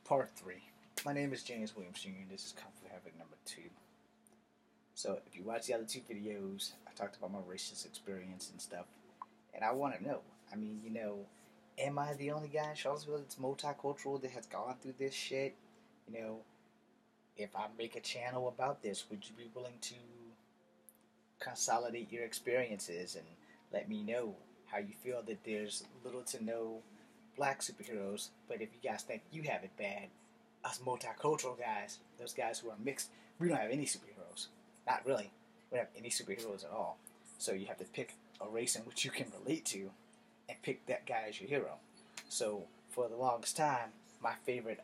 Part 3. My name is James Williams Jr. and this is Kung Fu Havoc number 2. So, if you watch the other two videos, I talked about my racist experience and stuff. And I want to know, am I the only guy in Charlottesville that's multicultural that has gone through this shit? If I make a channel about this, would you be willing to consolidate your experiences and let me know how you feel that there's little to no black superheroes, but if you guys think you have it bad, us multicultural guys, those guys who are mixed, we don't have any superheroes. Not really. We don't have any superheroes at all. So you have to pick a race in which you can relate to and pick that guy as your hero. So for the longest time, my favorite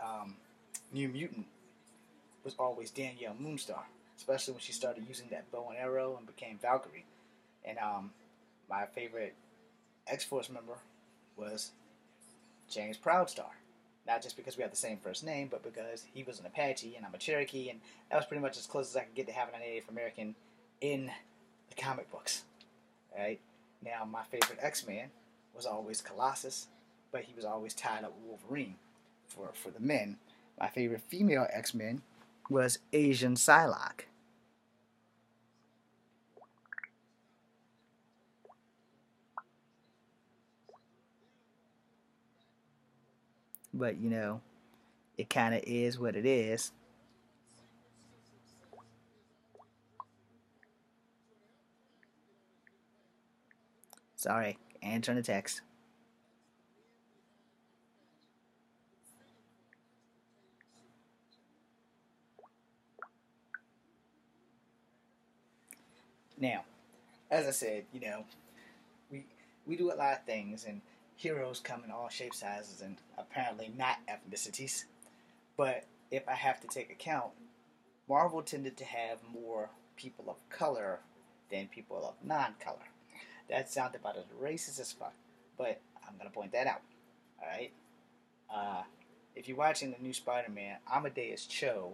New Mutant was always Danielle Moonstar, especially when she started using that bow and arrow and became Valkyrie. And my favorite X-Force member was James Proudstar. Not just because we have the same first name, but because he was an Apache and I'm a Cherokee, and that was pretty much as close as I could get to having a Native American in the comic books. Right? Now, my favorite X-Man was always Colossus, but he was always tied up with Wolverine for the men. My favorite female X-Men was Asian Psylocke. But, it kind of is what it is. Sorry, answering the text. Now, as I said, we we do a lot of things, and heroes come in all shapes, sizes, and apparently not ethnicities. But if I have to take account, Marvel tended to have more people of color than people of non-color. That sounds about as racist as fuck, but I'm gonna point that out. All right. Uh, if you're watching the new Spider-Man, Amadeus Cho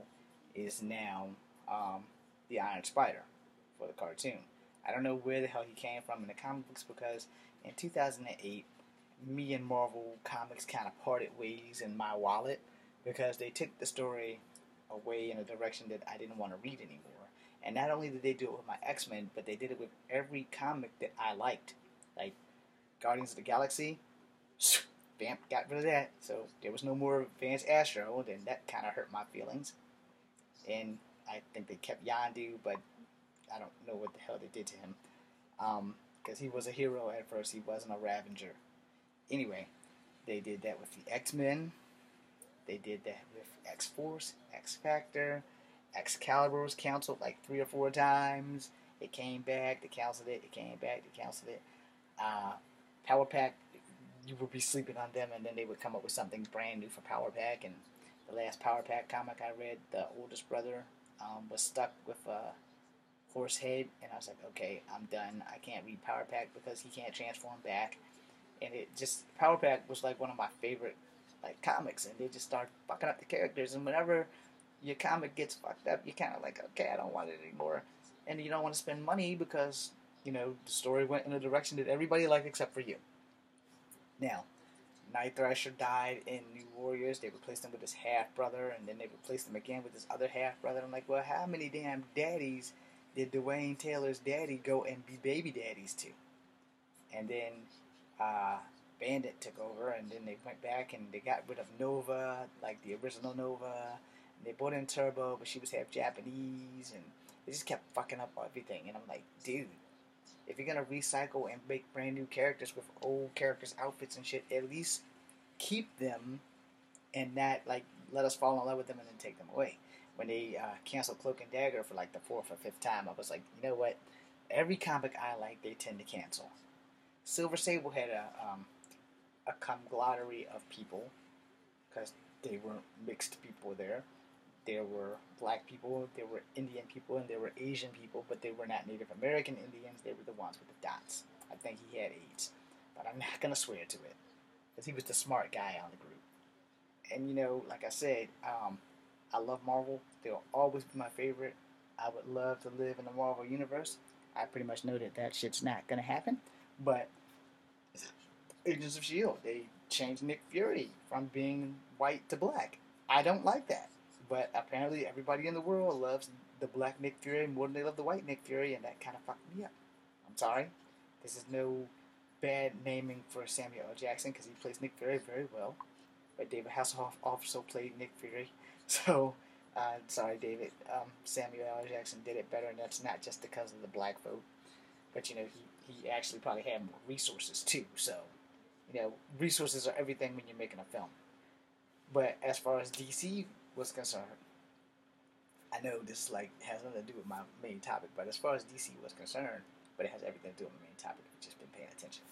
is now the Iron Spider for the cartoon. I don't know where the hell he came from in the comic books because in 2008, me and Marvel Comics kind of parted ways in my wallet because they took the story away in a direction that I didn't want to read anymore. And not only did they do it with my X-Men, but they did it with every comic that I liked. Like Guardians of the Galaxy, bam, got rid of that. So there was no more Vance Astro, and that kind of hurt my feelings. And I think they kept Yondu, but I don't know what the hell they did to him. Because he was a hero at first, he wasn't a Ravager. Anyway, they did that with the X-Men. They did that with X-Force, X-Factor. Excalibur was canceled like 3 or 4 times. It came back, they canceled it, it came back, they canceled it. Power Pack, you would be sleeping on them, and then they would come up with something brand new for Power Pack. And the last Power Pack comic I read, the oldest brother was stuck with a horse head, and I was like, okay, I'm done. I can't read Power Pack because he can't transform back. And it just, Power Pack was like one of my favorite like comics, and they just start fucking up the characters. And whenever your comic gets fucked up, you're kind of like, okay, I don't want it anymore. And you don't want to spend money because, the story went in a direction that everybody liked except for you. Now, Night Thrasher died in New Warriors. They replaced him with his half-brother, and then they replaced him again with his other half-brother. I'm like, well, how many damn daddies did Dwayne Taylor's daddy go and be baby daddies to? And then Bandit took over, and then they went back and they got rid of Nova, like the original Nova. They brought in Turbo, but she was half Japanese, and they just kept fucking up everything. And I'm like, dude, if you're gonna recycle and make brand new characters with old characters' outfits and shit, at least keep them and not like let us fall in love with them and then take them away. When they canceled Cloak and Dagger for like the 4th or 5th time, I was like, you know what? Every comic I like, they tend to cancel. Silver Sable had a conglomerate of people because they were mixed people there. There were black people, there were Indian people, and there were Asian people, but they were not Native American Indians. They were the ones with the dots. I think he had AIDS, but I'm not going to swear to it because he was the smart guy on the group. And, like I said, I love Marvel. They'll always be my favorite. I would love to live in the Marvel Universe. I pretty much know that shit's not going to happen, but Agents of S.H.I.E.L.D., they changed Nick Fury from being white to black. I don't like that. But apparently everybody in the world loves the black Nick Fury more than they love the white Nick Fury, and that kind of fucked me up. I'm sorry. This is no bad naming for Samuel L. Jackson because he plays Nick Fury very well. But David Hasselhoff also played Nick Fury. So, sorry, David. Samuel L. Jackson did it better, and that's not just because of the black vote. But, he actually probably had more resources, too. So, resources are everything when you're making a film. But as far as DC was concerned, I know this has nothing to do with my main topic, but as far as DC was concerned, but it has everything to do with my main topic, I've just been paying attention.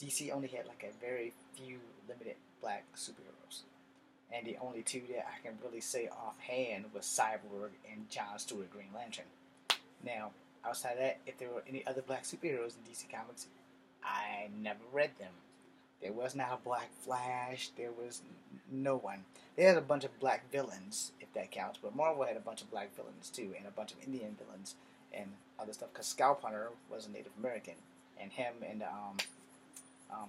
DC only had a very few limited black superheroes. And the only two that I can really say offhand was Cyborg and John Stewart Green Lantern. Now, outside of that, if there were any other black superheroes in DC Comics, I never read them. There was not a Black Flash. There was no one. They had a bunch of black villains, if that counts. But Marvel had a bunch of black villains, too. And a bunch of Indian villains and other stuff. Because Scalp Hunter was a Native American. And him and the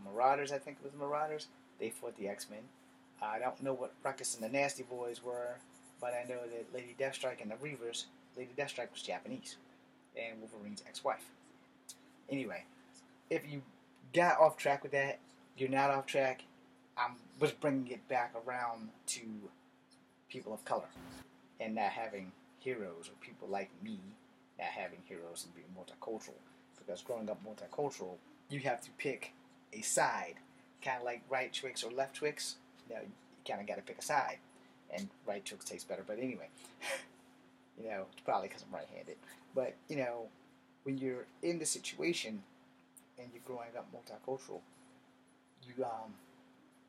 Marauders, I think it was Marauders, they fought the X-Men. I don't know what Ruckus and the Nasty Boys were. But I know that Lady Deathstrike and the Reavers, Lady Deathstrike was Japanese. And Wolverine's ex-wife. Anyway, if you got off track with that, you're not off track. I'm just bringing it back around to people of color and not having heroes, or people like me not having heroes and being multicultural. Because growing up multicultural, you have to pick a side, kind of like right Twix or left Twix. You kind of got to pick a side, and right Twix tastes better. But anyway, it's probably because I'm right-handed. But when you're in the situation and you're growing up multicultural, you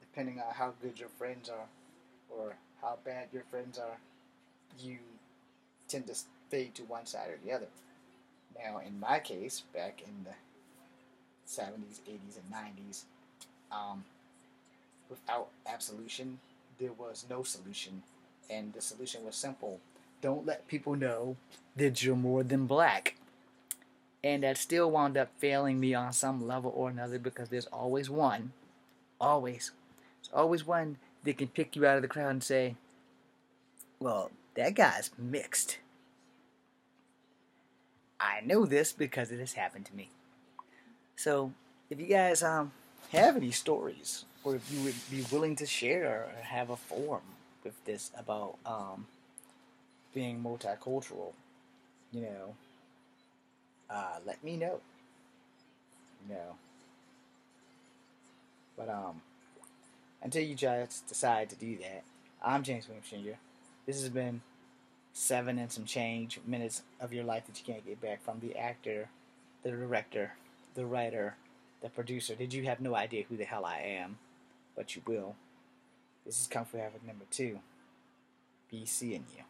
depending on how good your friends are or how bad your friends are, you tend to fade to one side or the other. Now, in my case, back in the 70s, 80s, and 90s, without absolution, there was no solution, and the solution was simple. Don't let people know that you're more than black. And that still wound up failing me on some level or another, because there's always one. Always. There's always one that can pick you out of the crowd and say, well, that guy's mixed. I know this because it has happened to me. So, if you guys have any stories, or if you would be willing to share or have a forum with this about being multicultural, let me know. But until you just decide to do that, I'm James Williams Jr. This has been 7 and some change minutes of your life that you can't get back, from the actor, the director, the writer, the producer. Did you have no idea who the hell I am? But you will. This is Kung Fu Havoc number 2. Be seeing you.